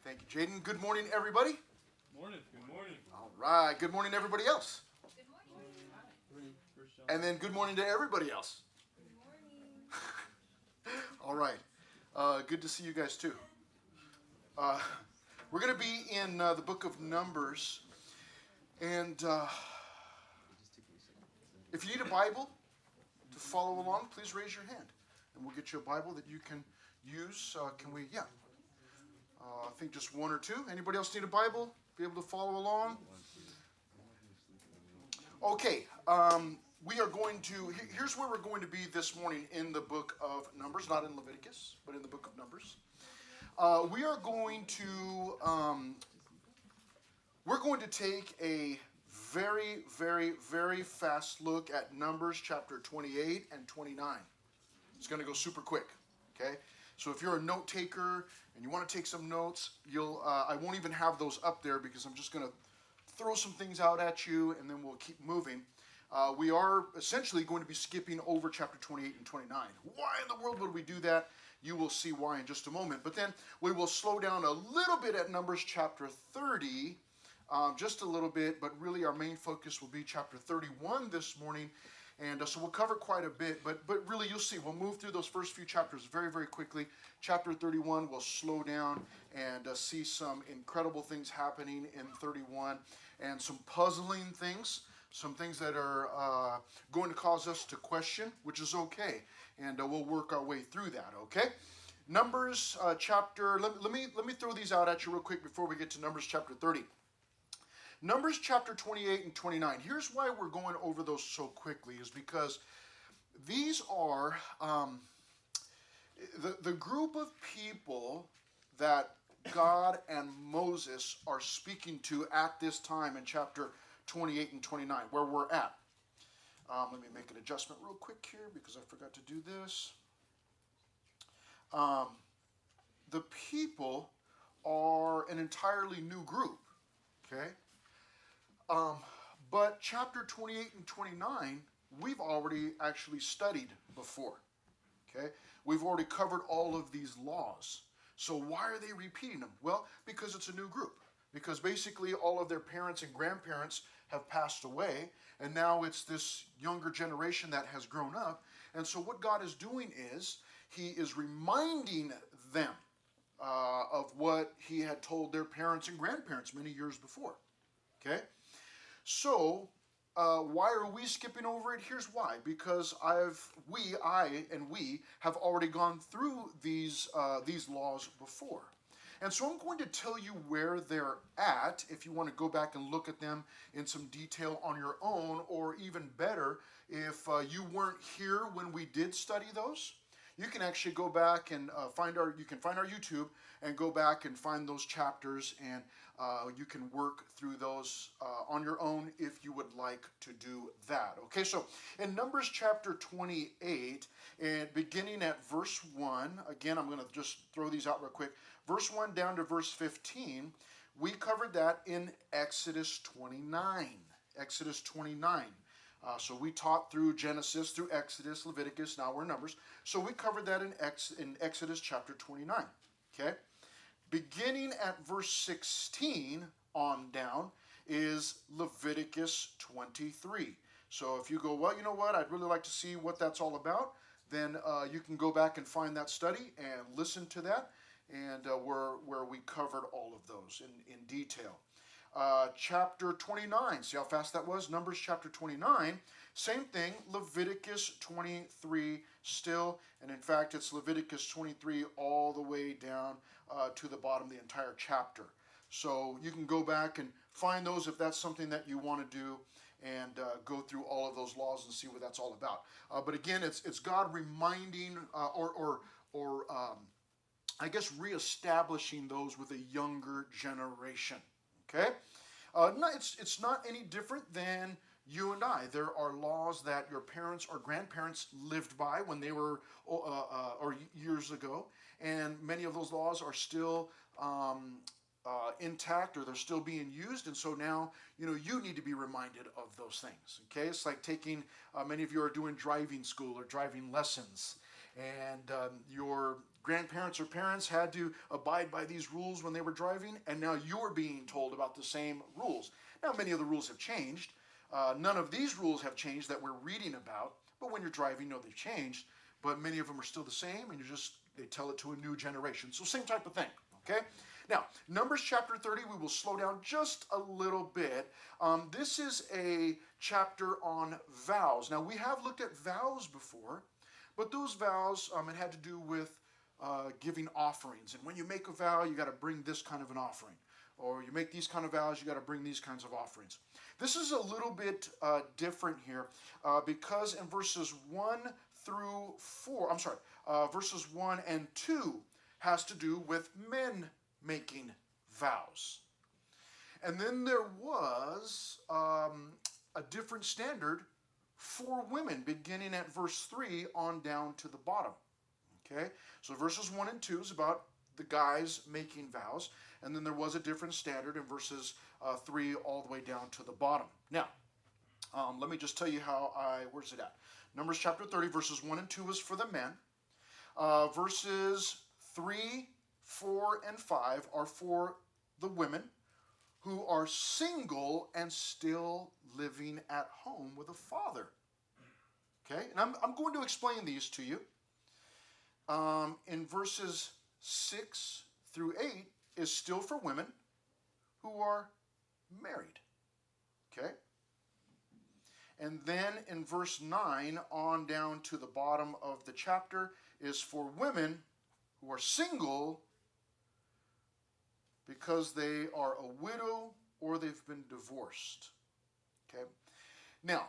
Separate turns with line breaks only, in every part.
Thank you, Jaden. Good morning, everybody.
Morning. Good morning.
All right. Good morning, everybody else.
Good morning.
And then good morning to everybody else.
Good morning.
All right. Good to see you guys, too. We're going to be in the book of Numbers. And if you need a Bible to follow along, please raise your hand. And we'll get you a Bible that you can use. Can we? Yeah. I think just one or two. Anybody else need a Bible? Be able to follow along? Okay. We are going to, here's where we're going to be this morning in the book of Numbers, not in Leviticus, but in the book of Numbers. We are going to take a very, very, very fast look at Numbers chapter 28 and 29. It's going to go super quick, okay? So if you're a note taker and you want to take some notes, I won't even have those up there because I'm just going to throw some things out at you and then we'll keep moving. We are essentially going to be skipping over chapter 28 and 29. Why in the world would we do that? You will see why in just a moment. But then we will slow down a little bit at Numbers chapter 30, just a little bit, but really our main focus will be chapter 31 this morning. And so we'll cover quite a bit, but really you'll see, we'll move through those first few chapters very, very quickly. Chapter 31 will slow down and see some incredible things happening in 31 and some puzzling things, some things that are going to cause us to question, which is okay. And we'll work our way through that, okay? Numbers chapter, let me throw these out at you real quick before we get to Numbers chapter 30. Numbers chapter 28 and 29. Here's why we're going over those so quickly is because these are the group of people that God and Moses are speaking to at this time in chapter 28 and 29, where we're at. Let me make an adjustment real quick here because I forgot to do this. The people are an entirely new group, okay? But chapter 28 and 29, we've already actually studied before, okay? We've already covered all of these laws. So why are they repeating them? Well, because it's a new group. Because basically all of their parents and grandparents have passed away, and now it's this younger generation that has grown up. And so what God is doing is, He is reminding them of what He had told their parents and grandparents many years before, okay? So, why are we skipping over it? Here's why. Because we have already gone through these laws before. And so I'm going to tell you where they're at if you want to go back and look at them in some detail on your own, or even better, if you weren't here when we did study those. You can actually go back and find our YouTube and go back and find those chapters, and you can work through those on your own if you would like to do that. Okay, so in Numbers chapter 28, and beginning at verse 1, again, I'm going to just throw these out real quick. Verse 1 down to verse 15, we covered that in Exodus 29. Exodus 29. So we taught through Genesis, through Exodus, Leviticus, now we're in Numbers. So we covered that in Exodus chapter 29, okay? Beginning at verse 16 on down is Leviticus 23. So if you go, well, you know what, I'd really like to see what that's all about, then you can go back and find that study and listen to that, and where we covered all of those in detail. Chapter 29, see how fast that was? Numbers chapter 29, same thing, Leviticus 23 still, and in fact it's Leviticus 23 all the way down to the bottom of the entire chapter. So you can go back and find those if that's something that you want to do, and go through all of those laws and see what that's all about. But again, it's God reminding or I guess reestablishing those with a younger generation. Okay? No, it's not any different than you and I. There are laws that your parents or grandparents lived by when they were or years ago, and many of those laws are still intact, or they're still being used, and so now you need to be reminded of those things. Okay, it's like taking many of you are doing driving school or driving lessons, and you're grandparents or parents had to abide by these rules when they were driving, and now you're being told about the same rules. Now, many of the rules have changed. None of these rules have changed that we're reading about, but when you're driving, you know they've changed. But many of them are still the same, and they tell it to a new generation. So same type of thing, okay? Now, Numbers chapter 30, we will slow down just a little bit. This is a chapter on vows. Now, we have looked at vows before, but those vows, it had to do with giving offerings. And when you make a vow, you got to bring this kind of an offering. Or you make these kind of vows, you got to bring these kinds of offerings. This is a little bit different here because in verses 1 through 4, verses 1 and 2 has to do with men making vows. And then there was a different standard for women, beginning at verse 3 on down to the bottom. Okay, so verses 1 and 2 is about the guys making vows, and then there was a different standard in verses 3 all the way down to the bottom. Now, let me just tell you where's it at? Numbers chapter 30, verses 1 and 2 is for the men. Verses 3, 4, and 5 are for the women who are single and still living at home with a father. Okay, and I'm going to explain these to you. In verses 6 through 8 is still for women who are married. Okay? And then in verse 9 on down to the bottom of the chapter is for women who are single because they are a widow or they've been divorced. Okay? Now,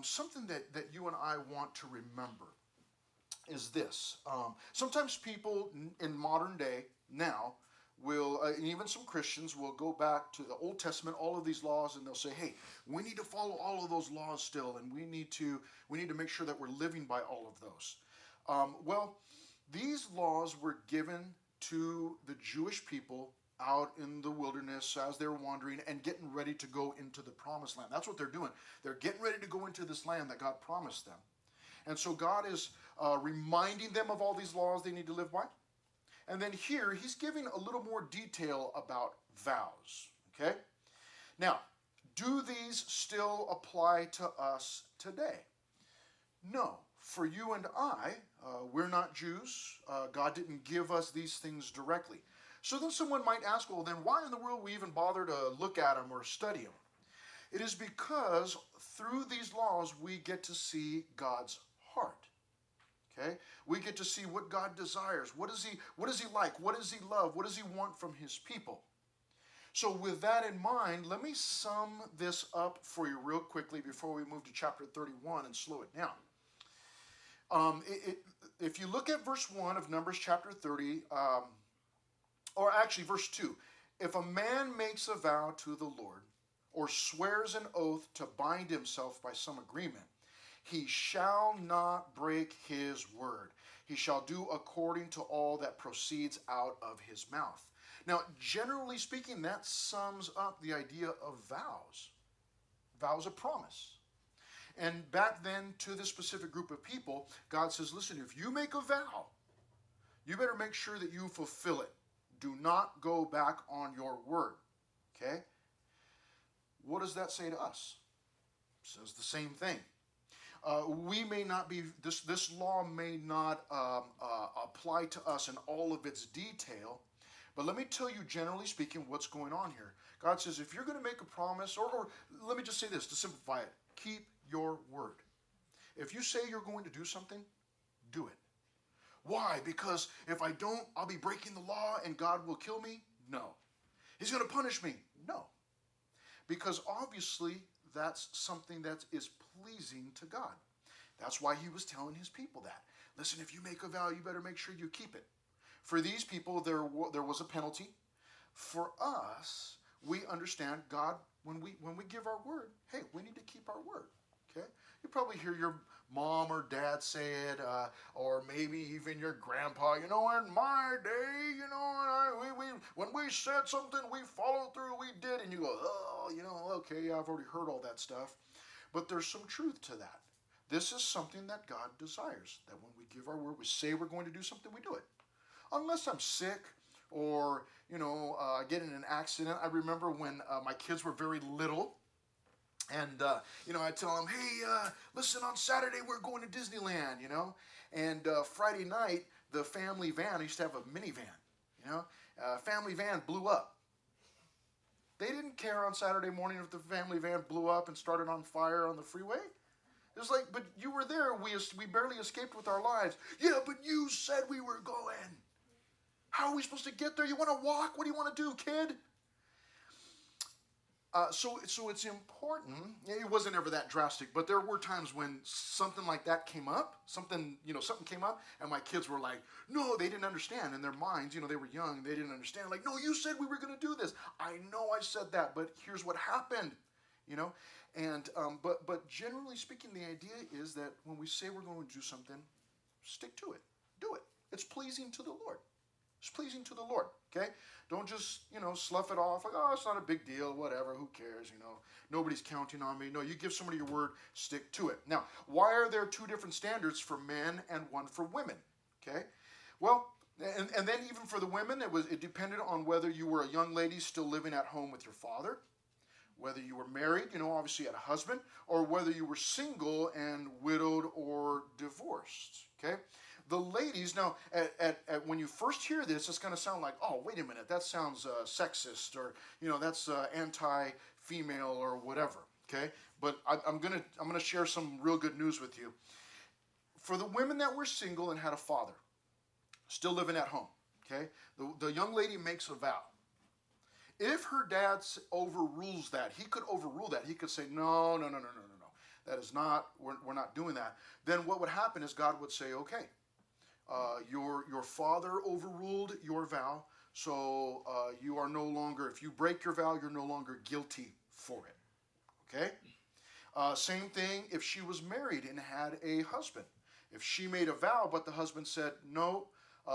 something that you and I want to remember is this. Sometimes people in modern day now will, and even some Christians will go back to the Old Testament, all of these laws, and they'll say, hey, we need to follow all of those laws still, and we need to make sure that we're living by all of those. Well, these laws were given to the Jewish people out in the wilderness as they're wandering and getting ready to go into the promised land. That's what they're doing. They're getting ready to go into this land that God promised them. And so God is reminding them of all these laws they need to live by. And then here, he's giving a little more detail about vows. Okay? Now, do these still apply to us today? No. For you and I, we're not Jews. God didn't give us these things directly. So then someone might ask, well, then why in the world we even bother to look at them or study them? It is because through these laws, we get to see God's heart. Okay? We get to see what God desires. What is he like? What does he love? What does he want from his people? So with that in mind, let me sum this up for you real quickly before we move to chapter 31 and slow it down. If you look at verse 1 of Numbers chapter 30, or actually verse 2, if a man makes a vow to the Lord or swears an oath to bind himself by some agreement, he shall not break his word. He shall do according to all that proceeds out of his mouth. Now, generally speaking, that sums up the idea of vows. Vows of promise. And back then, to this specific group of people, God says, listen, if you make a vow, you better make sure that you fulfill it. Do not go back on your word. Okay? What does that say to us? It says the same thing. We may not be, this law may not apply to us in all of its detail, but let me tell you, generally speaking, what's going on here. God says, if you're going to make a promise, or let me just say this to simplify it, keep your word. If you say you're going to do something, do it. Why? Because if I don't, I'll be breaking the law and God will kill me? No. He's going to punish me? No. Because obviously, that's something that is pleasing to God. That's why he was telling his people that. Listen, if you make a vow, you better make sure you keep it. For these people, there was a penalty. For us, we understand God, when we give our word, hey, we need to keep our word. Okay? You probably hear your mom or dad say it, or maybe even your grandpa, in my day, when we said something, we followed through, we did, and you go, okay, I've already heard all that stuff. But there's some truth to that. This is something that God desires, that when we give our word, we say we're going to do something, we do it. unless I'm sick or, get in an accident. I remember when my kids were very little. And, I tell them, hey, listen, on Saturday we're going to Disneyland, And Friday night, the family van, I used to have a minivan, family van blew up. They didn't care on Saturday morning if the family van blew up and started on fire on the freeway. It was like, but you were there. We barely escaped with our lives. Yeah, but you said we were going. How are we supposed to get there? You want to walk? What do you want to do, kid? So it's important. It wasn't ever that drastic, but there were times when something like that came up. Something came up, and my kids were like, "No," they didn't understand in their minds. They were young, they didn't understand. Like, "No, you said we were going to do this." I know I said that, but here's what happened. And but generally speaking, the idea is that when we say we're going to do something, stick to it. Do it. It's pleasing to the Lord. It's pleasing to the Lord, okay? Don't just, slough it off like, oh, it's not a big deal, whatever, who cares, nobody's counting on me. No, you give somebody your word, stick to it. Now, why are there two different standards for men and one for women, okay? Well, and then even for the women, it depended on whether you were a young lady still living at home with your father, whether you were married, obviously had a husband, or whether you were single and widowed or divorced, okay? The ladies, now, when you first hear this, it's going to sound like, oh, wait a minute, that sounds sexist, or, that's anti-female or whatever, okay? But I'm gonna share some real good news with you. For the women that were single and had a father, still living at home, okay? The young lady makes a vow. If her dad overrules that, he could overrule that. He could say, no. That is not, we're not doing that. Then what would happen is God would say, okay, your father overruled your vow, so you are no longer, if you break your vow, you're no longer guilty for it, okay? Same thing if she was married and had a husband. If she made a vow, but the husband said, no,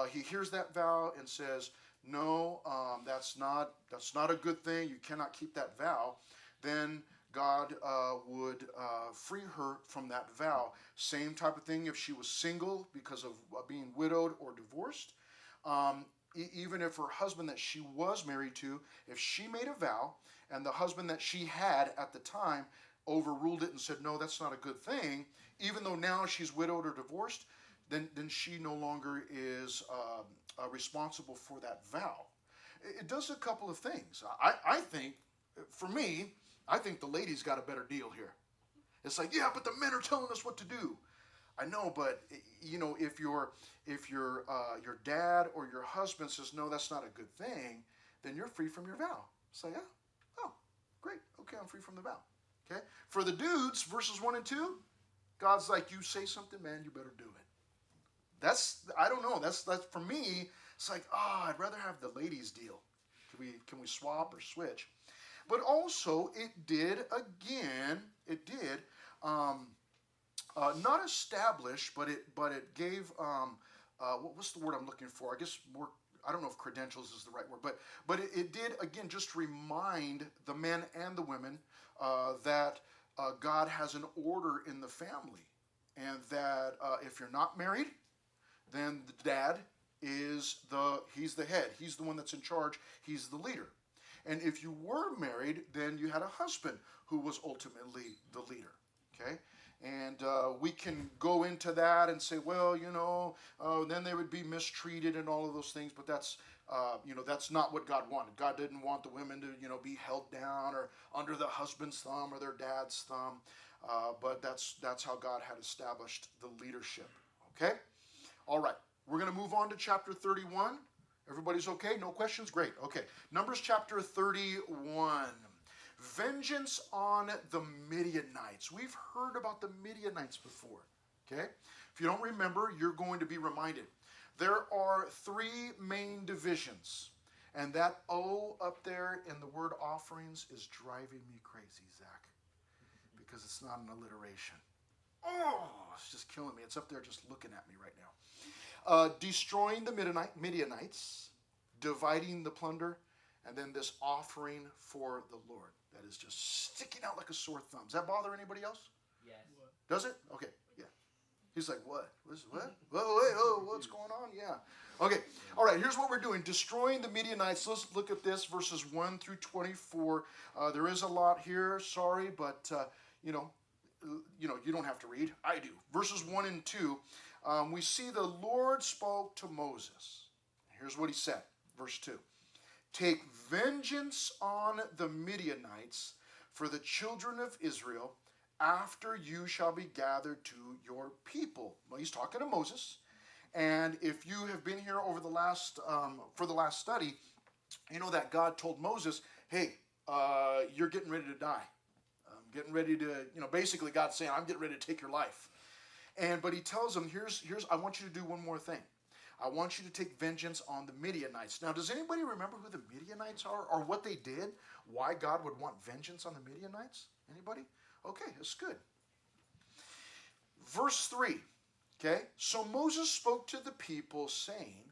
he hears that vow and says, no, that's not a good thing, you cannot keep that vow, then God would free her from that vow. Same type of thing if she was single because of being widowed or divorced. Even if her husband that she was married to, if she made a vow and the husband that she had at the time overruled it and said, no, that's not a good thing, even though now she's widowed or divorced, then she no longer is responsible for that vow. It does a couple of things. I think, for me, I think the ladies got a better deal here. It's like, yeah, but the men are telling us what to do. I know, but if your dad or your husband says no, that's not a good thing, then you're free from your vow. Say, yeah, oh, great, okay, I'm free from the vow. Okay. For the dudes, verses 1 and 2, God's like, you say something, man, you better do it. I don't know. That's for me. It's like, I'd rather have the ladies' deal. Can we swap or switch? But also, it did not establish, but it gave, what's the word I'm looking for? I guess I don't know if credentials is the right word, but it did, again, just remind the men and the women that God has an order in the family, and that if you're not married, then the dad he's the head. He's the one that's in charge. He's the leader. And if you were married, then you had a husband who was ultimately the leader, okay? And we can go into that and say, well, then they would be mistreated and all of those things, but that's not what God wanted. God didn't want the women to, be held down or under the husband's thumb or their dad's thumb, but that's how God had established the leadership, okay? All right, we're going to move on to chapter 31. Everybody's okay? No questions? Great. Okay. Numbers chapter 31. Vengeance on the Midianites. We've heard about the Midianites before. Okay? If you don't remember, you're going to be reminded. There are three main divisions. And that O up there in the word offerings is driving me crazy, Zach. Because it's not an alliteration. Oh, it's just killing me. It's up there just looking at me right now. Destroying the Midianites, dividing the plunder, and then this offering for the Lord that is just sticking out like a sore thumb. Does that bother anybody else?
Yes.
Does it? Okay, yeah. He's like, what? What? Whoa, wait, oh, what's going on? Yeah. Okay. All right. Here's what we're doing: destroying the Midianites. Let's look at this, verses 1 through 24. There is a lot here. Sorry, but you know, you don't have to read. I do. Verses 1 and 2. We see the Lord spoke to Moses. Here's what he said. Verse 2. Take vengeance on the Midianites for the children of Israel, after you shall be gathered to your people. Well, he's talking to Moses. And if you have been here over the last, for the last study, you know that God told Moses, hey, you're getting ready to die. I'm getting ready to, basically God's saying, I'm getting ready to take your life. But he tells him, I want you to do one more thing. I want you to take vengeance on the Midianites. Now, does anybody remember who the Midianites are, or what they did? Why God would want vengeance on the Midianites? Anybody? Okay, that's good. Verse 3, okay? So Moses spoke to the people, saying,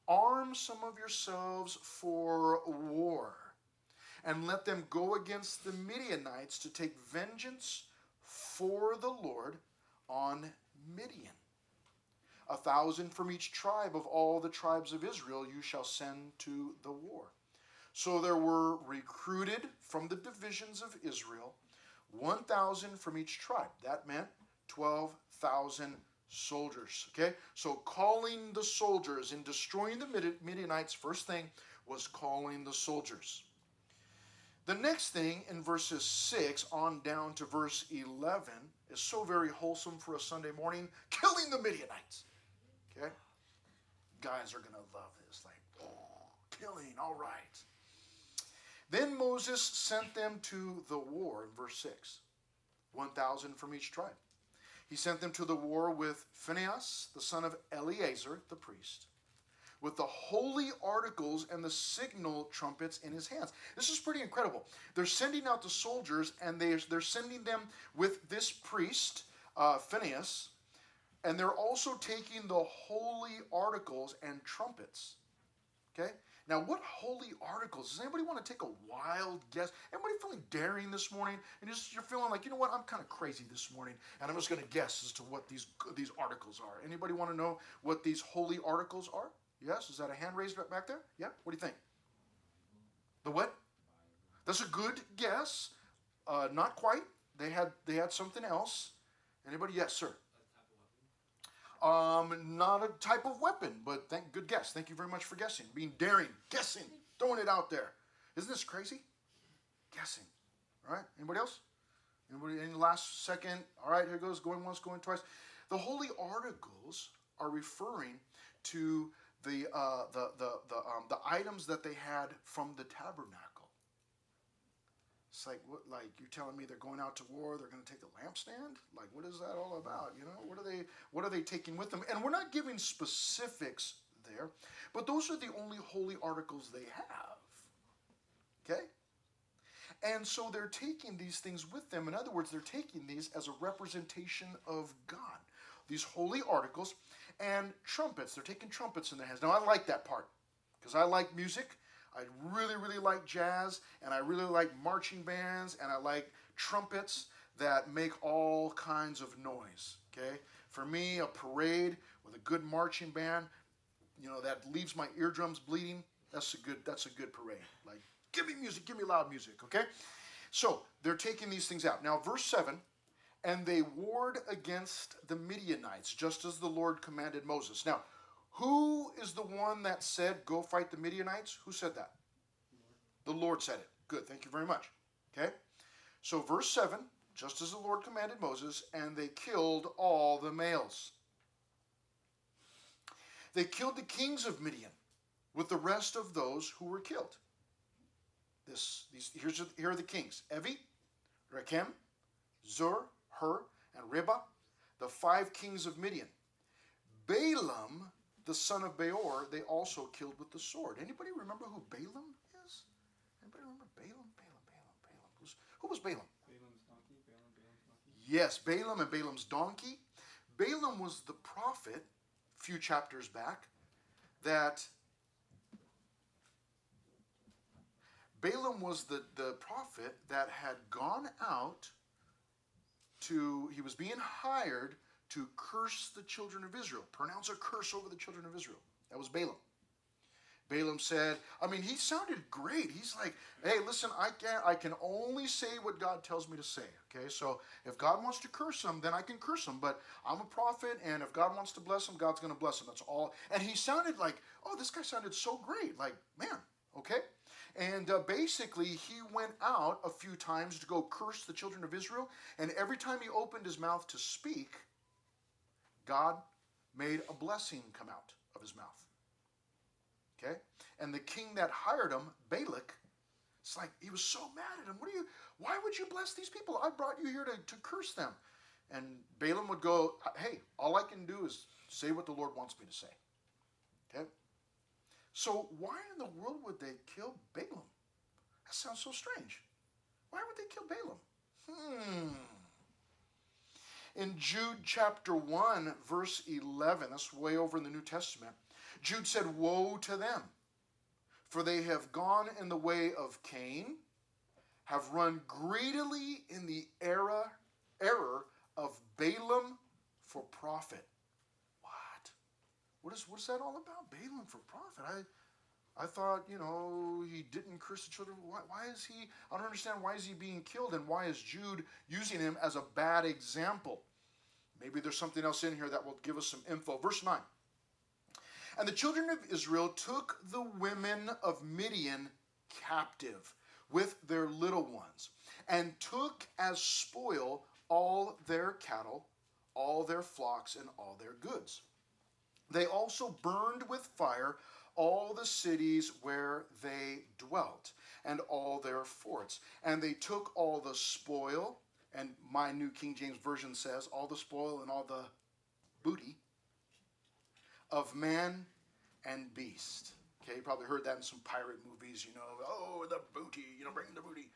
arm some of yourselves for war, and let them go against the Midianites to take vengeance for the Lord on Midian. 1,000 from each tribe of all the tribes of Israel you shall send to the war. So there were recruited from the divisions of Israel 1,000 from each tribe. That meant 12,000 soldiers. Okay? So calling the soldiers and destroying the Midianites, first thing was calling the soldiers. The next thing in verses 6 on down to verse 11 is so very wholesome for a Sunday morning. Killing the Midianites. Okay? Guys are going to love this. Like, killing, all right. Then Moses sent them to the war in verse 6. 1,000 from each tribe. He sent them to the war with Phinehas, the son of Eleazar, the priest, with the holy articles and the signal trumpets in his hands. This is pretty incredible. They're sending out the soldiers, and they're sending them with this priest, Phinehas, and they're also taking the holy articles and trumpets. Okay? Now, what holy articles? Does anybody want to take a wild guess? Anybody feeling daring this morning? And you're feeling like, you know what? I'm kind of crazy this morning, and I'm just going to guess as to what these articles are. Anybody want to know what these holy articles are? Yes? Is that a hand raised back there? Yeah? What do you think? The what? That's a good guess. Not quite. They had something else. Anybody? Yes, sir. Not a type of weapon, but good guess. Thank you very much for guessing. Being daring, guessing, throwing it out there. Isn't this crazy? Guessing. All right. Anybody else? Anybody? Any last second? All right. Here goes. Going once, going twice. The holy articles are referring to the items that they had from the tabernacle. It's like, what? Like, you're telling me they're going out to war? They're going to take a lampstand? Like, what is that all about? What are they taking with them? And we're not giving specifics there, but those are the only holy articles they have. Okay? And so they're taking these things with them. In other words, they're taking these as a representation of God. These holy articles and trumpets. They're taking trumpets in their hands. Now, I like that part because I like music. I really, really like jazz, and I really like marching bands, and I like trumpets that make all kinds of noise, okay? For me, a parade with a good marching band, that leaves my eardrums bleeding, that's a good parade. Like, give me music, give me loud music, okay? So, they're taking these things out. Now, verse 7, and they warred against the Midianites, just as the Lord commanded Moses. Now, who is the one that said, go fight the Midianites? Who said that? The Lord said it. Good, thank you very much. Okay? So verse 7, just as the Lord commanded Moses, and they killed all the males. They killed the kings of Midian with the rest of those who were killed. Here are the kings. Evi, Rechem, Zur, Hur, and Ribah, the 5 kings of Midian. Balaam, the son of Beor, they also killed with the sword. Anybody remember who Balaam is? Anybody remember Balaam? Who was Balaam?
Balaam's donkey. Balaam's donkey.
Yes, Balaam and Balaam's donkey. Balaam was the prophet, a few chapters back, Balaam was the prophet that had gone out he was being hired to curse the children of Israel, pronounce a curse over the children of Israel. That was Balaam. Balaam said, he sounded great. He's like, hey, listen, I can only say what God tells me to say. Okay, so if God wants to curse him, then I can curse him. But I'm a prophet, and if God wants to bless him, God's going to bless him. That's all. And he sounded like, oh, this guy sounded so great. Like, man, okay. And basically, he went out a few times to go curse the children of Israel. And every time he opened his mouth to speak, God made a blessing come out of his mouth. Okay? And the king that hired him, Balak, it's like he was so mad at him. Why would you bless these people? I brought you here to curse them. And Balaam would go, hey, all I can do is say what the Lord wants me to say. Okay? So why in the world would they kill Balaam? That sounds so strange. Why would they kill Balaam? In Jude chapter 1, verse 11, that's way over in the New Testament, Jude said, woe to them, for they have gone in the way of Cain, have run greedily in the error of Balaam for profit. What is that all about? Balaam for profit? I thought, he didn't curse the children. Why is he, I don't understand, why is he being killed, and why is Jude using him as a bad example? Maybe there's something else in here that will give us some info. Verse 9. And the children of Israel took the women of Midian captive with their little ones, and took as spoil all their cattle, all their flocks, and all their goods. They also burned with fire all the cities where they dwelt, and all their forts. And they took all the spoil, and my New King James Version says, all the spoil and all the booty of man and beast. Okay, you probably heard that in some pirate movies, oh, the booty, bring the booty.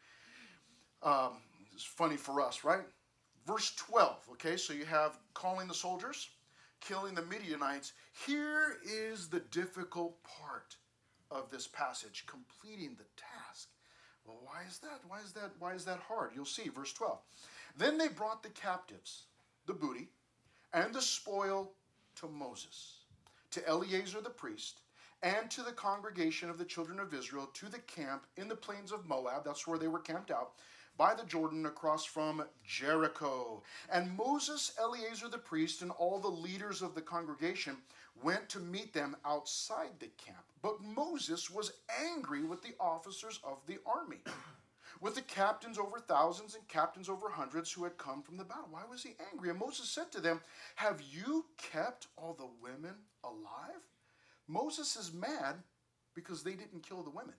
It's funny for us, right? Verse 12, okay, so you have calling the soldiers, killing the Midianites. Here is the difficult part of this passage, completing the task. Well, why is that? Why is that hard? You'll see, verse 12. Then they brought the captives, the booty, and the spoil to Moses, to Eleazar the priest, and to the congregation of the children of Israel, to the camp in the plains of Moab. That's where they were camped out, by the Jordan across from Jericho. And Moses, Eleazar the priest, and all the leaders of the congregation went to meet them outside the camp. But Moses was angry with the officers of the army, with the captains over thousands and captains over hundreds who had come from the battle. Why was he angry? And Moses said to them, have you kept all the women alive? Moses is mad because they didn't kill the women.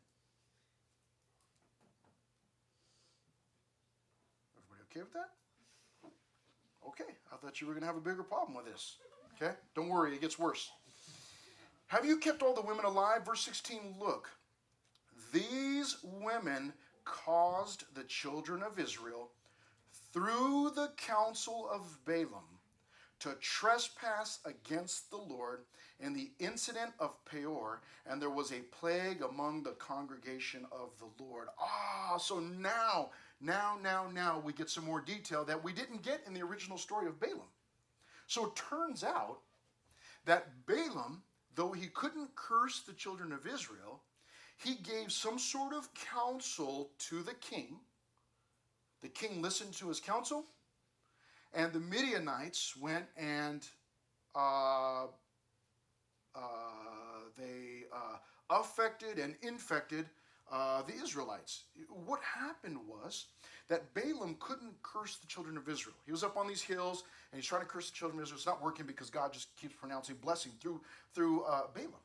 Everybody okay with that? Okay, I thought you were going to have a bigger problem with this. Okay, don't worry, it gets worse. Have you kept all the women alive? Verse 16, look, these women caused the children of Israel through the counsel of Balaam to trespass against the Lord in the incident of Peor, and there was a plague among the congregation of the Lord. So now we get some more detail that we didn't get in the original story of Balaam. So it turns out that Balaam, though he couldn't curse the children of Israel, he gave some sort of counsel to the king. The king listened to his counsel, and the Midianites went and they affected and infected the Israelites. What happened was that Balaam couldn't curse the children of Israel. He was up on these hills, and he's trying to curse the children of Israel. It's not working because God just keeps pronouncing blessing through Balaam.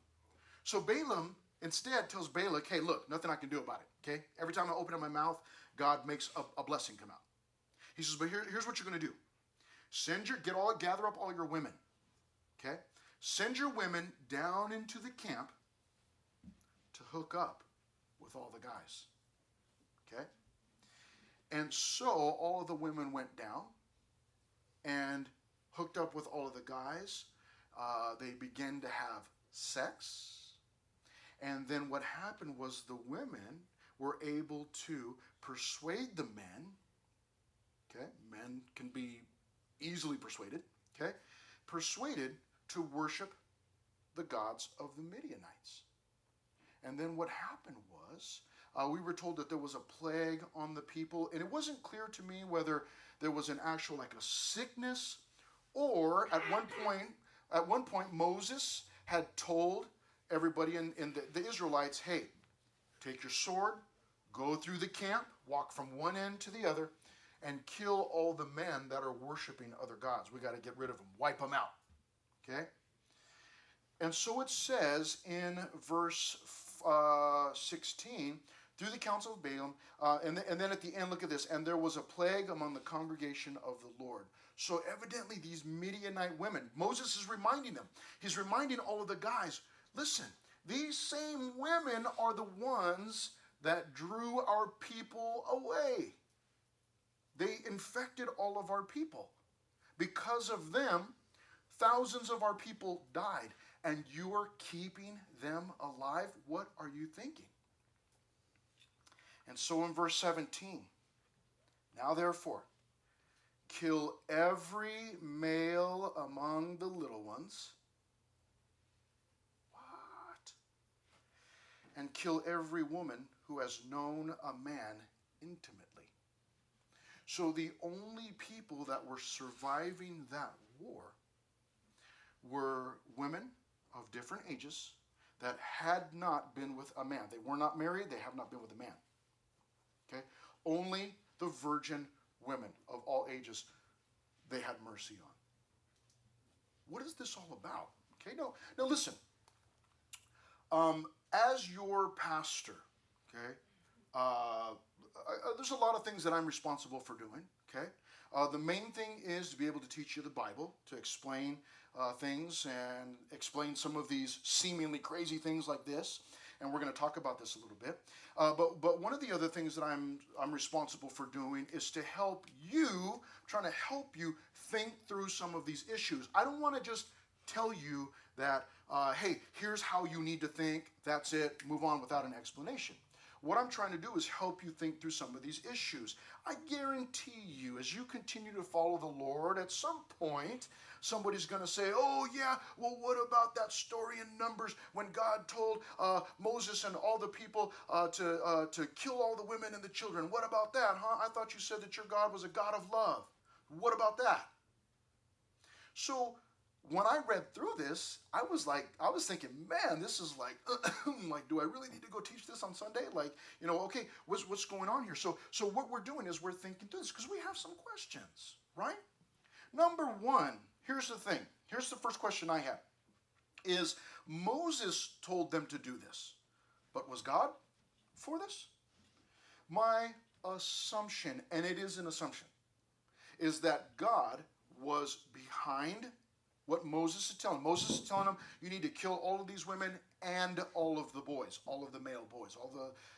So Balaam instead tells Balak, hey, look, nothing I can do about it, okay? Every time I open up my mouth, God makes a blessing come out. He says, but here's what you're going to do. Gather up all your women, okay? Send your women down into the camp to hook up with all the guys, okay? And so all of the women went down and hooked up with all of the guys. They began to have sex. And then what happened was the women were able to persuade the men. Okay, men can be easily persuaded. okay, persuaded to worship the gods of the Midianites. And then what happened was, we were told that there was a plague on the people, and it wasn't clear to me whether there was an actual like a sickness, or at one point Moses had told everybody in the Israelites, hey, take your sword, go through the camp, walk from one end to the other, and kill all the men that are worshiping other gods. We got to get rid of them, wipe them out. Okay? And so it says in verse 16, through the council of Balaam, and then at the end, look at this, and there was a plague among the congregation of the Lord. So evidently these Midianite women, Moses is reminding them, he's reminding all of the guys, listen, these same women are the ones that drew our people away. They infected all of our people. Because of them, thousands of our people died, and you are keeping them alive? What are you thinking? And so in verse 17, now therefore, kill every male among the little ones. What? And kill every woman who has known a man intimately. So the only people that were surviving that war were women of different ages that had not been with a man. They were not married. They have not been with a man. Okay? Only the virgin women of all ages they had mercy on. What is this all about? Okay, now listen. As your pastor, okay, there's a lot of things that I'm responsible for doing. Okay, the main thing is to be able to teach you the Bible, to explain things and explain some of these seemingly crazy things like this. And we're going to talk about this a little bit. But one of the other things that I'm responsible for doing is to help you, trying to help you think through some of these issues. I don't want to just tell you that, hey, here's how you need to think, that's it, move on without an explanation. What I'm trying to do is help you think through some of these issues. I guarantee you, as you continue to follow the Lord, at some point, somebody's going to say, oh yeah, well what about that story in Numbers when God told Moses and all the people to kill all the women and the children? What about that, huh? I thought you said that your God was a God of love. What about that? So when I read through this, I was thinking, man, this is like, like, do I really need to go teach this on Sunday? Like, okay, what's going on here? So what we're doing is we're thinking through this because we have some questions, right? Number one, here's the thing. Here's the first question I have. Is Moses told them to do this, but was God for this? My assumption, and it is an assumption, is that God was behind what Moses is telling. Moses is telling them, you need to kill all of these women and all of the boys, all of the male boys,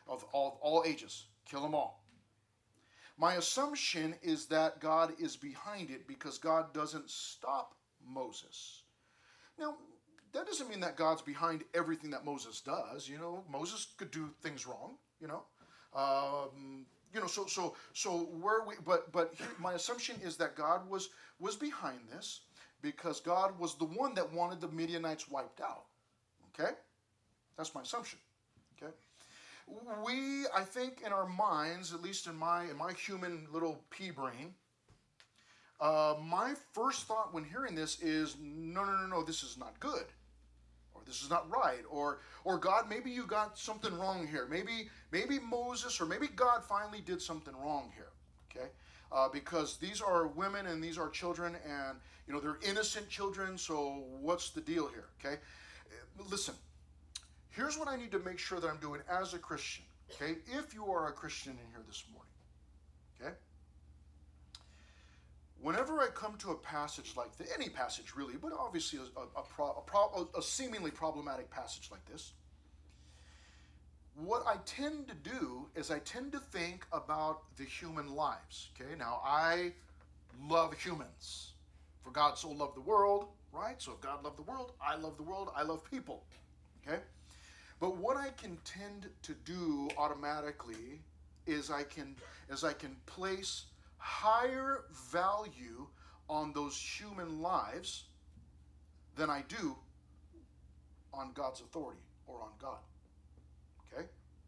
all ages. Kill them all. My assumption is that God is behind it because God doesn't stop Moses. Now, that doesn't mean that God's behind everything that Moses does. Moses could do things wrong. But here, my assumption is that God was behind this, because God was the one that wanted the Midianites wiped out. Okay? That's my assumption. Okay? I think in our minds, at least in my human little pea brain, my first thought when hearing this is, no, this is not good. Or this is not right. Or God, maybe you got something wrong here. Maybe Moses or maybe God finally did something wrong here. Okay? Because these are women and these are children, and they're innocent children, so what's the deal here, okay? Listen, here's what I need to make sure that I'm doing as a Christian, okay? If you are a Christian in here this morning, okay? Whenever I come to a passage like this, any passage really, but obviously a seemingly problematic passage like this, what I tend to do is I tend to think about the human lives, okay? Now, I love humans. For God so loved the world, right? So if God loved the world, I love people, okay? But what I can tend to do automatically is I can place higher value on those human lives than I do on God's authority or on God. Okay?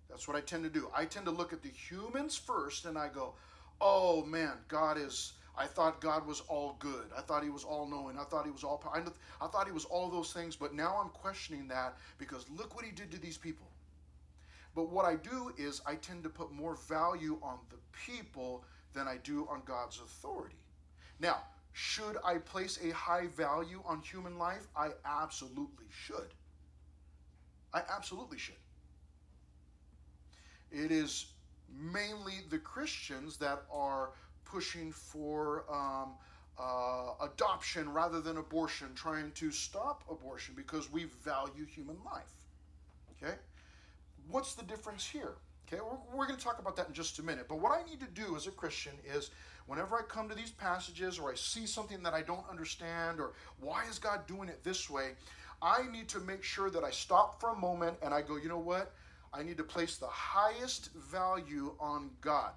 That's what I tend to do. I tend to look at the humans first and I go, oh man, I thought God was all good. I thought he was all knowing. I thought he was all powerful. I thought he was all those things, but now I'm questioning that because look what he did to these people. But what I do is I tend to put more value on the people than I do on God's authority. Now, should I place a high value on human life? I absolutely should. I absolutely should. It is mainly the Christians that are pushing for adoption rather than abortion, trying to stop abortion because we value human life. Okay? What's the difference here? Okay, we're going to talk about that in just a minute. But what I need to do as a Christian is whenever I come to these passages or I see something that I don't understand or why is God doing it this way, I need to make sure that I stop for a moment and I go, you know what? I need to place the highest value on God.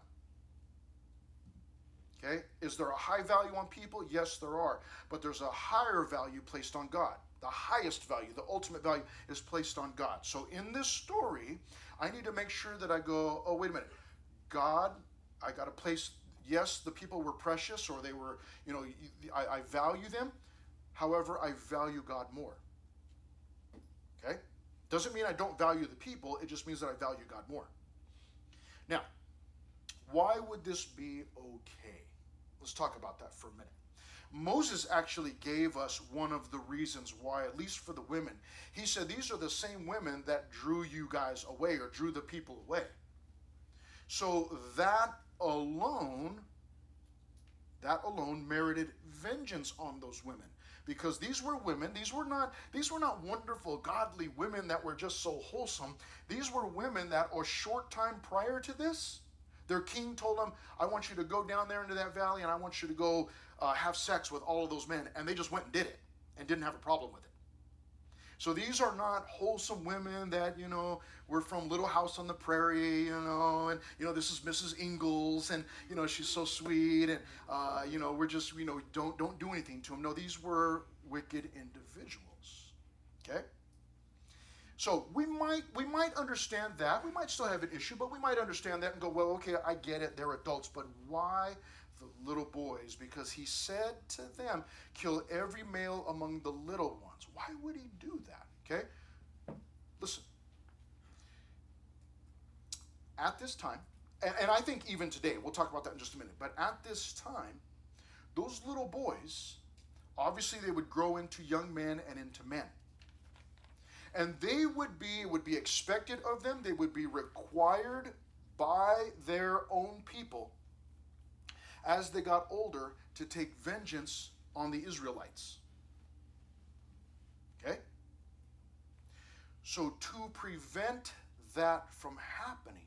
Okay? Is there a high value on people? Yes, there are. But there's a higher value placed on God. The highest value, the ultimate value is placed on God. So in this story, I need to make sure that I go, oh, wait a minute. God, I got to place, yes, the people were precious or they were, I value them. However, I value God more. Okay? Doesn't mean I don't value the people. It just means that I value God more. Now, why would this be okay? Let's talk about that for a minute. Moses actually gave us one of the reasons why, at least for the women. He said, these are the same women that drew you guys away or drew the people away. So that alone merited vengeance on those women. Because these were women, these were not wonderful, godly women that were just so wholesome. These were women that a short time prior to this, their king told them, I want you to go down there into that valley and I want you to go have sex with all of those men. And they just went and did it and didn't have a problem with it. So these are not wholesome women that, were from Little House on the Prairie, and, this is Mrs. Ingalls and, she's so sweet and, we're just, don't do anything to them. No, these were wicked individuals. Okay? So we might understand that. We might still have an issue, but we might understand that and go, well, okay, I get it. They're adults, but why the little boys? Because he said to them, kill every male among the little ones. Why would he do that? Okay? Listen. At this time, and I think even today, we'll talk about that in just a minute, but at this time, those little boys, obviously they would grow into young men and into men. And it would be expected of them, they would be required by their own people as they got older to take vengeance on the Israelites. Okay? So to prevent that from happening,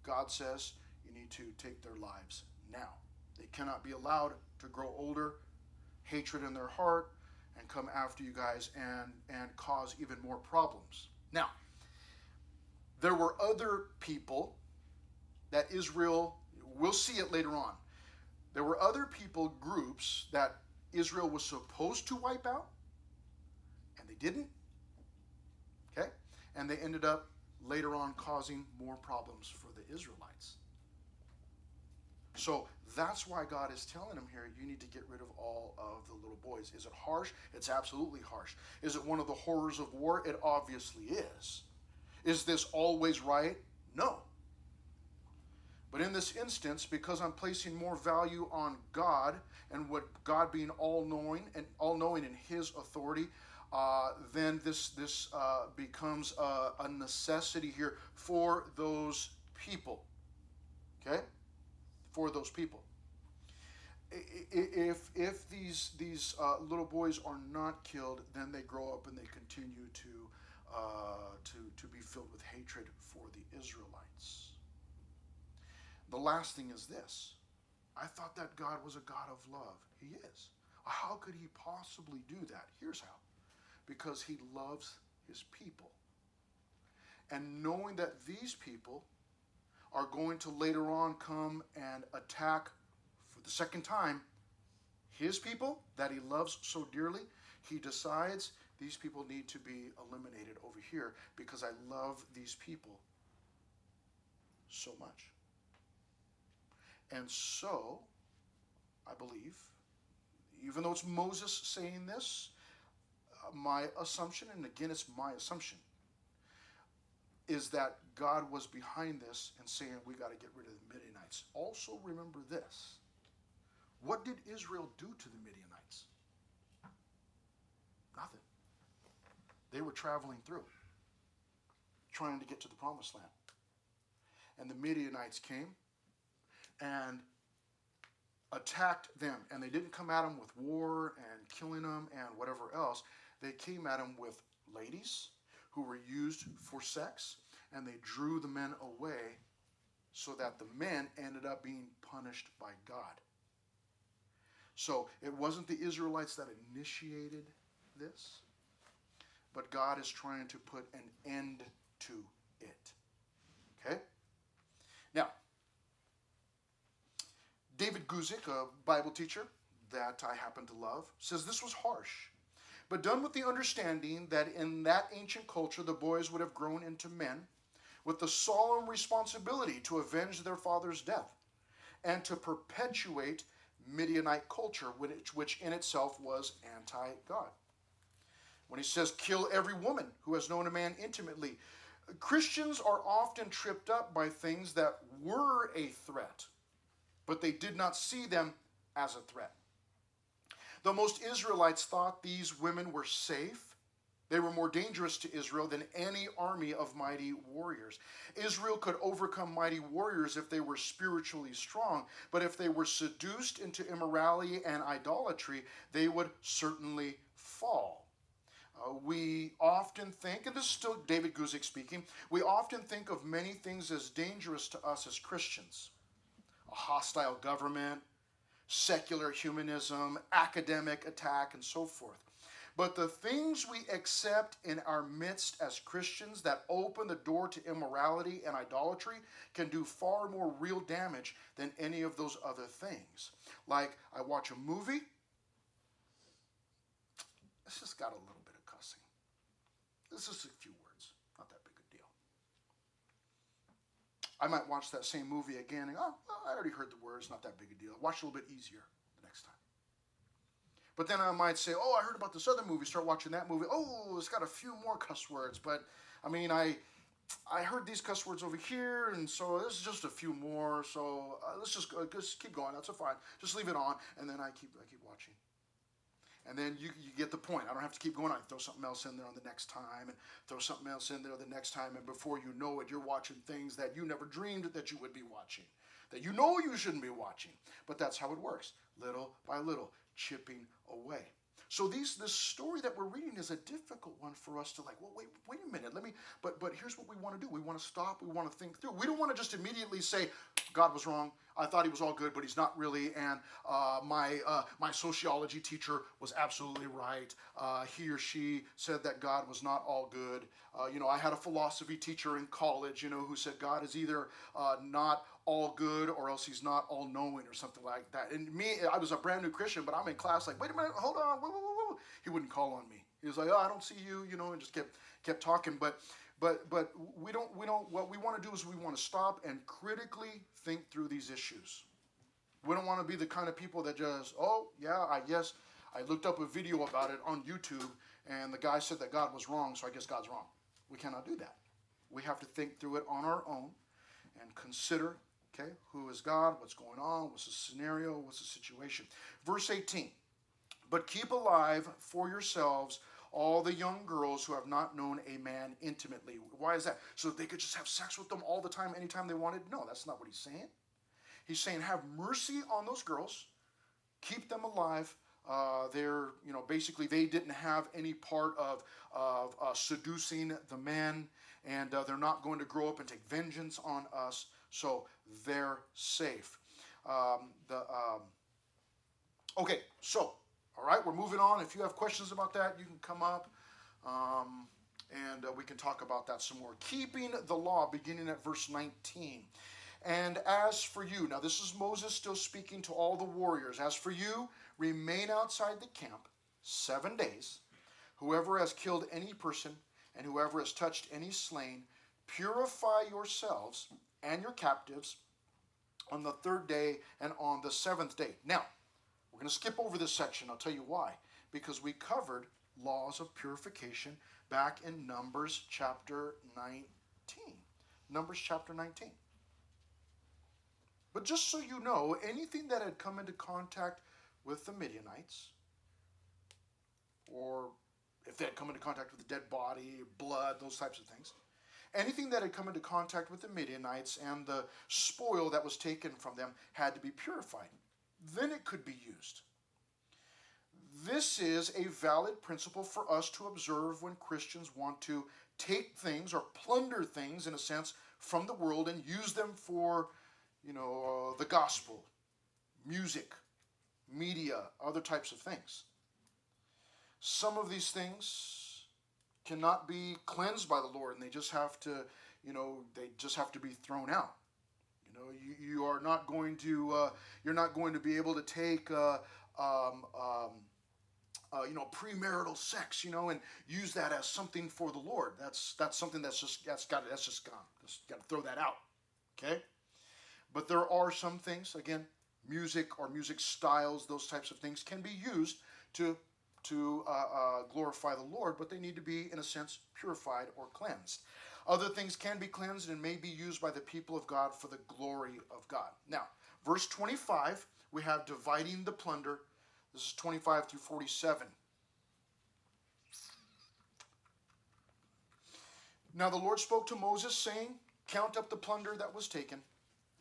God says you need to take their lives now. They cannot be allowed to grow older, hatred in their heart, and come after you guys and cause even more problems. Now, there were other people that Israel, we'll see it later on. There were other people, groups, that Israel was supposed to wipe out, and they didn't. Okay? And they ended up later on causing more problems for the Israelites. So that's why God is telling them here, you need to get rid of all of the little boys. Is it harsh? It's absolutely harsh. Is it one of the horrors of war? It obviously is. Is this always right? No. But in this instance, because I'm placing more value on God and what God being all-knowing in his authority, then this becomes a necessity here for those people. Okay? For those people. If these little boys are not killed, then they grow up and they continue to be filled with hatred for the Israelites. The last thing is this. I thought that God was a God of love. He is. How could he possibly do that? Here's how. Because he loves his people. And knowing that these people are going to later on come and attack for the second time his people that he loves so dearly, he decides these people need to be eliminated over here because I love these people so much. And so, I believe, even though it's Moses saying this, my assumption, and again it's my assumption, is that God was behind this and saying we got to get rid of the Midianites. Also remember this. What did Israel do to the Midianites? Nothing. They were traveling through, trying to get to the promised land. And the Midianites came and attacked them. And they didn't come at them with war and killing them and whatever else. They came at them with ladies who were used for sex, and they drew the men away so that the men ended up being punished by God. So it wasn't the Israelites that initiated this, but God is trying to put an end to it. Okay? Now, David Guzik, a Bible teacher that I happen to love, says this was harsh, but done with the understanding that in that ancient culture the boys would have grown into men with the solemn responsibility to avenge their father's death and to perpetuate Midianite culture, which in itself was anti-God. When he says, kill every woman who has known a man intimately, Christians are often tripped up by things that were a threat, but they did not see them as a threat. Though most Israelites thought these women were safe, they were more dangerous to Israel than any army of mighty warriors. Israel could overcome mighty warriors if they were spiritually strong, but if they were seduced into immorality and idolatry, they would certainly fall. We often think, and this is still David Guzik speaking, we often think of many things as dangerous to us as Christians. A hostile government, secular humanism, academic attack, and so forth. But the things we accept in our midst as Christians that open the door to immorality and idolatry can do far more real damage than any of those other things. Like, I watch a movie, it's just got a little bit of cussing. This is a few words, not that big a deal. I might watch that same movie again and, oh, well, I already heard the words, not that big a deal. Watch it a little bit easier the next time. But then I might say, oh, I heard about this other movie, start watching that movie. Oh, it's got a few more cuss words, but I mean, I heard these cuss words over here, and so this is just a few more, so let's just keep going, that's fine. Just leave it on, and then I keep watching. And then you get the point. I don't have to keep going. I throw something else in there on the next time, and throw something else in there the next time, and before you know it, you're watching things that you never dreamed that you would be watching, that you know you shouldn't be watching. But that's how it works, little by little, chipping away. So this story that we're reading is a difficult one for us to like, well, wait a minute, but here's what we want to do. We want to stop, we want to think through. We don't want to just immediately say, God was wrong, I thought he was all good, but he's not really, and my sociology teacher was absolutely right. He or she said that God was not all good. I had a philosophy teacher in college, who said God is either not all good or else he's not all knowing or something like that. And me, I was a brand new Christian, but I'm in class like, wait a minute, hold on, whoa. He wouldn't call on me. He was like, oh, I don't see you, and just kept talking. But we don't, what we want to do is we want to stop and critically think through these issues. We don't want to be the kind of people that just, oh, yeah, I guess I looked up a video about it on YouTube and the guy said that God was wrong, so I guess God's wrong. We cannot do that. We have to think through it on our own and consider, okay, who is God, what's going on, what's the scenario, what's the situation. Verse 18, but keep alive for yourselves all the young girls who have not known a man intimately. Why is that? So they could just have sex with them all the time, anytime they wanted? No, that's not what he's saying. He's saying have mercy on those girls, keep them alive. They're, basically they didn't have any part of seducing the men, and they're not going to grow up and take vengeance on us, so they're safe. Okay, so, all right, we're moving on. If you have questions about that, you can come up, and we can talk about that some more. Keeping the law, beginning at verse 19. And as for you, now this is Moses still speaking to all the warriors. As for you, remain outside the camp 7 days. Whoever has killed any person and whoever has touched any slain, purify yourselves and your captives on the 3rd day and on the 7th day. Now, we're going to skip over this section. I'll tell you why. Because we covered laws of purification back in Numbers chapter 19. Numbers chapter 19. But just so you know, anything that had come into contact with the Midianites, or if they had come into contact with a dead body, blood, those types of things, anything that had come into contact with the Midianites and the spoil that was taken from them had to be purified. Then it could be used. This is a valid principle for us to observe when Christians want to take things or plunder things, in a sense, from the world and use them for, the gospel, music, media, other types of things. Some of these things cannot be cleansed by the Lord, and they just have to, be thrown out. You are not going to, you're not going to be able to take, premarital sex, and use that as something for the Lord. That's something that's just gone. Just got to throw that out. Okay. But there are some things, again, music or music styles, those types of things can be used to glorify the Lord, but they need to be, in a sense, purified or cleansed. Other things can be cleansed and may be used by the people of God for the glory of God. Now, verse 25, we have dividing the plunder. This is 25 through 47. Now the Lord spoke to Moses, saying, count up the plunder that was taken,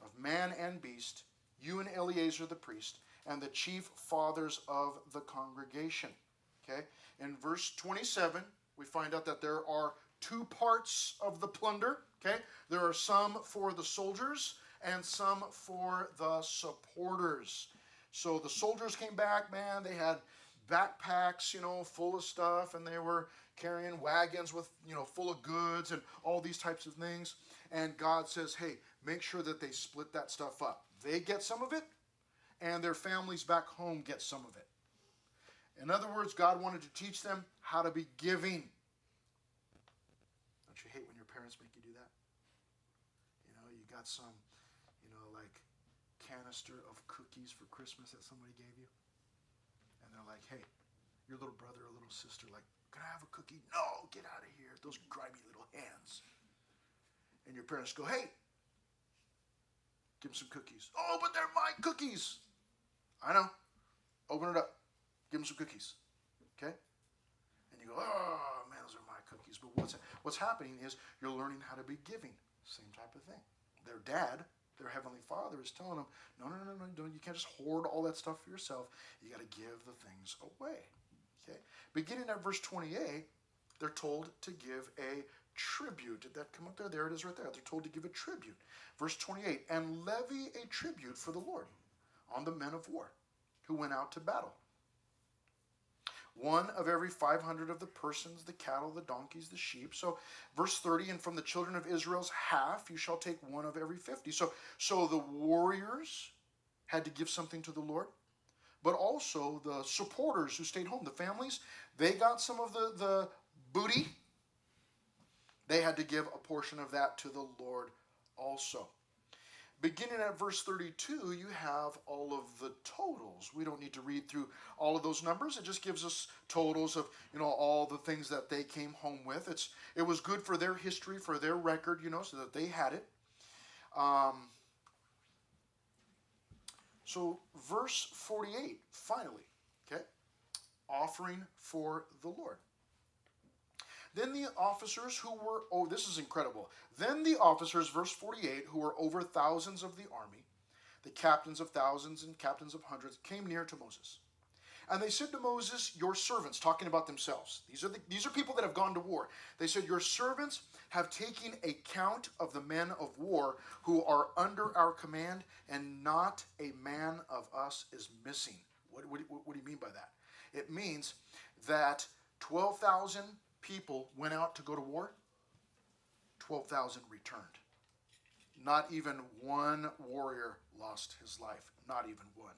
of man and beast, you and Eleazar the priest, and the chief fathers of the congregation. Okay? In verse 27, we find out that there are 2 parts of the plunder. Okay? There are some for the soldiers and some for the supporters. So the soldiers came back, man, they had backpacks, full of stuff, and they were carrying wagons with, full of goods and all these types of things. And God says, hey, make sure that they split that stuff up. They get some of it, and their families back home get some of it. In other words, God wanted to teach them how to be giving. Don't you hate when your parents make you do that? You got some, like canister of cookies for Christmas that somebody gave you. And they're like, hey, your little brother or little sister, like, can I have a cookie? No, get out of here. Those grimy little hands. And your parents go, hey, give them some cookies. Oh, but they're my cookies. I know. Open it up. Give them some cookies. Okay? And you go, oh, man, those are my cookies. But what's happening is you're learning how to be giving. Same type of thing. Their dad, their heavenly Father, is telling them, no, you can't just hoard all that stuff for yourself. You got to give the things away. Okay? Beginning at verse 28, they're told to give a tribute. Did that come up there? There it is right there. They're told to give a tribute. Verse 28, and levy a tribute for the Lord on the men of war who went out to battle. 1 of every 500 of the persons, the cattle, the donkeys, the sheep. So verse 30, and from the children of Israel's half you shall take 1 of every 50. So the warriors had to give something to the Lord, but also the supporters who stayed home, the families, they got some of the booty. They had to give a portion of that to the Lord also. Beginning at verse 32, you have all of the totals. We don't need to read through all of those numbers. It just gives us totals of, all the things that they came home with. It was good for their history, for their record, so that they had it. So verse 48, finally, okay, offering for the Lord. Then the officers who were, this is incredible. Then the officers, verse 48, who were over thousands of the army, the captains of thousands and captains of hundreds, came near to Moses. And they said to Moses, your servants, talking about themselves. These are people that have gone to war. They said, your servants have taken a count of the men of war who are under our command, and not a man of us is missing. What do you mean by that? It means that 12,000 people went out to go to war, 12,000 returned. Not even one warrior lost his life. Not even one.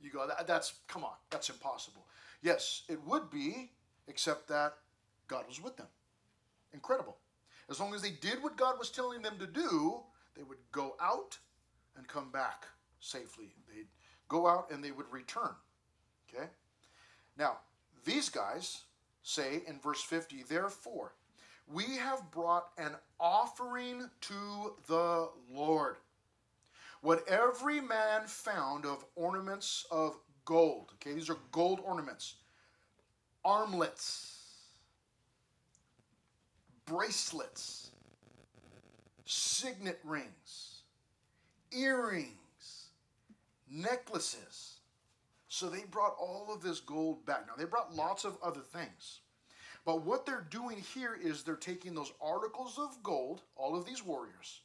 You go, that's, come on, that's impossible. Yes, it would be, except that God was with them. Incredible. As long as they did what God was telling them to do, they would go out and come back safely. They'd go out and they would return. Okay? Now, these guys say in verse 50, therefore, we have brought an offering to the Lord. What every man found of ornaments of gold. Okay, these are gold ornaments. Armlets. Bracelets. Signet rings. Earrings. Necklaces. So they brought all of this gold back. Now, they brought lots of other things. But what they're doing here is they're taking those articles of gold, all of these warriors,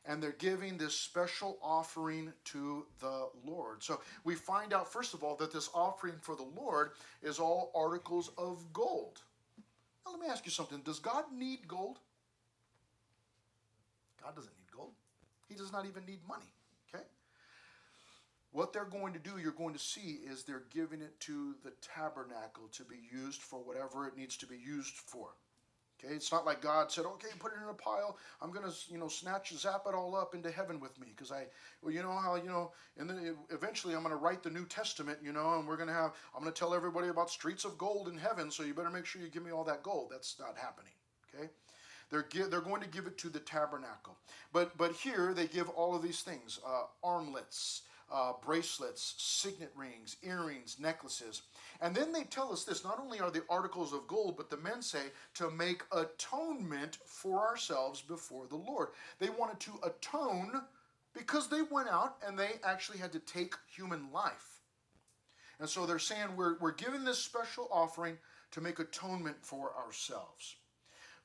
and they're giving this special offering to the Lord. So we find out, first of all, that this offering for the Lord is all articles of gold. Now, let me ask you something. Does God need gold? God doesn't need gold. He does not even need money. Okay? What they're going to do, you're going to see, is they're giving it to the tabernacle to be used for whatever it needs to be used for. Okay, it's not like God said, okay, put it in a pile. I'm going to, zap it all up into heaven with me. Because and then eventually I'm going to write the New Testament, and I'm going to tell everybody about streets of gold in heaven, so you better make sure you give me all that gold. That's not happening, okay? They're going to give it to the tabernacle. But here they give all of these things, armlets, bracelets, signet rings, earrings, necklaces. And then they tell us this, not only are the articles of gold, but the men say to make atonement for ourselves before the Lord. They wanted to atone because they went out and they actually had to take human life. And so they're saying we're giving this special offering to make atonement for ourselves.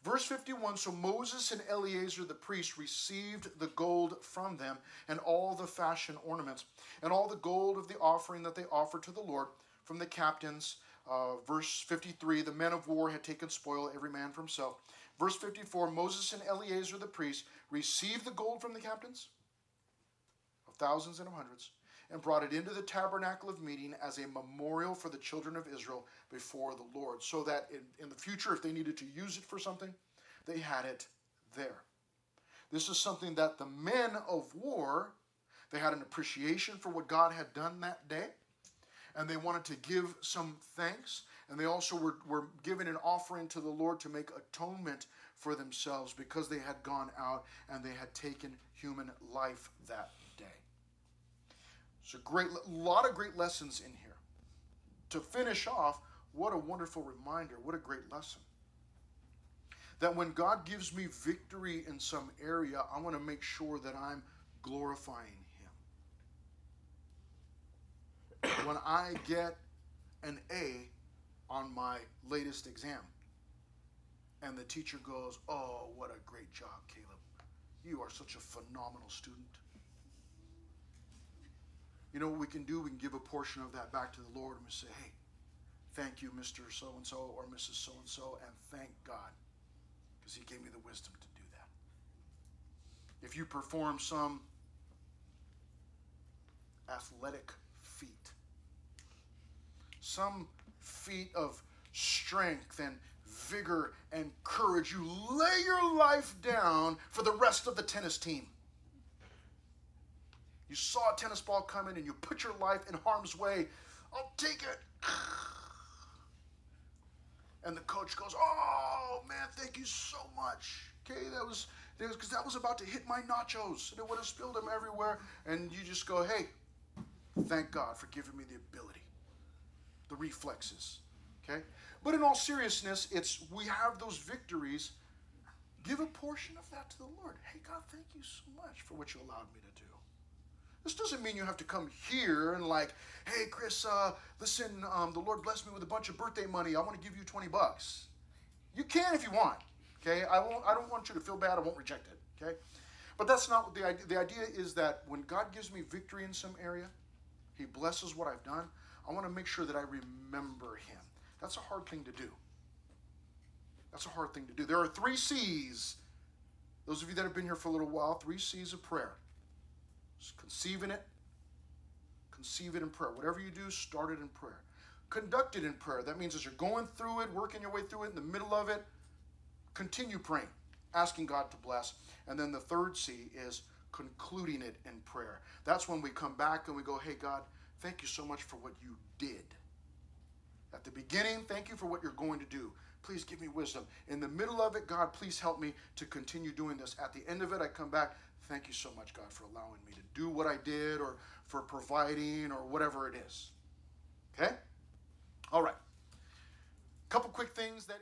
Verse 51, so Moses and Eleazar the priest received the gold from them and all the fashion ornaments and all the gold of the offering that they offered to the Lord from the captains. Verse 53, the men of war had taken spoil, every man for himself. Verse 54, Moses and Eleazar the priest received the gold from the captains of thousands and of hundreds and brought it into the tabernacle of meeting as a memorial for the children of Israel before the Lord, so that in the future, if they needed to use it for something, they had it there. This is something that the men of war, they had an appreciation for what God had done that day, and they wanted to give some thanks, and they also were giving an offering to the Lord to make atonement for themselves because they had gone out and they had taken human life that day. So a lot of great lessons in here. To finish off, what a wonderful reminder, what a great lesson. That when God gives me victory in some area, I want to make sure that I'm glorifying Him. When I get an A on my latest exam, and the teacher goes, oh, what a great job, Caleb. You are such a phenomenal student. You know what we can do? We can give a portion of that back to the Lord and we say, hey, thank you, Mr. So-and-so or Mrs. So-and-so, and thank God because He gave me the wisdom to do that. If you perform some athletic feat, some feat of strength and vigor and courage, you lay your life down for the rest of the tennis team. You saw a tennis ball coming and you put your life in harm's way. I'll take it. And the coach goes, oh, man, thank you so much. Okay, because that was about to hit my nachos. And it would have spilled them everywhere. And you just go, hey, thank God for giving me the ability, the reflexes. Okay? But in all seriousness, we have those victories. Give a portion of that to the Lord. Hey, God, thank you so much for what you allowed me to do. This doesn't mean you have to come here and like, hey, Chris, listen, the Lord blessed me with a bunch of birthday money. I want to give you $20. You can if you want, okay? I don't want you to feel bad. I won't reject it, okay? But that's not what the idea. The idea is that when God gives me victory in some area, He blesses what I've done. I want to make sure that I remember Him. That's a hard thing to do. That's a hard thing to do. There are 3 C's Those of you that have been here for a little while, 3 C's of prayer. Just conceiving it, conceive it in prayer. Whatever you do, start it in prayer. Conduct it in prayer. That means as you're going through it, working your way through it, in the middle of it, continue praying, asking God to bless. And then the 3rd C is concluding it in prayer. That's when we come back and we go, hey, God, thank you so much for what you did. At the beginning, thank you for what you're going to do. Please give me wisdom. In the middle of it, God, please help me to continue doing this. At the end of it, I come back. Thank you so much, God, for allowing me to do what I did, or for providing, or whatever it is. Okay? All right. Couple quick things that is